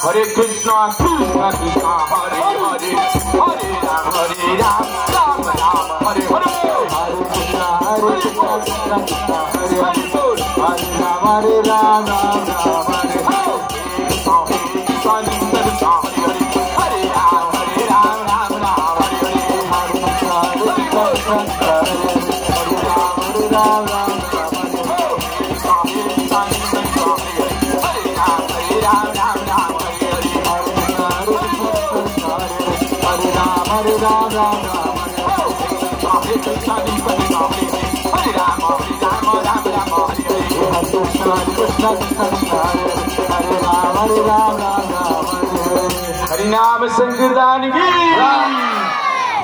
Hare Krishna, Krishna Krishna, Hare Hare, Hare Ram, Ram Ram, Hare Hare, Hare Krishna, Krishna Krishna, Hare Hare, Hare Ram, Ram Ram, Hare Hare, हरिनाम संकीर्तन की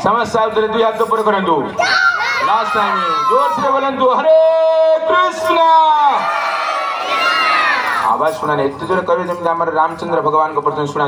समस्त साहब दुई हाथ ऊपर करंतु लास्ट टाइम जोर से बोलंतु हरे कृष्णा आवाज सुना एत जोर कर रामचंद्र भगवान को प्रथम शुणा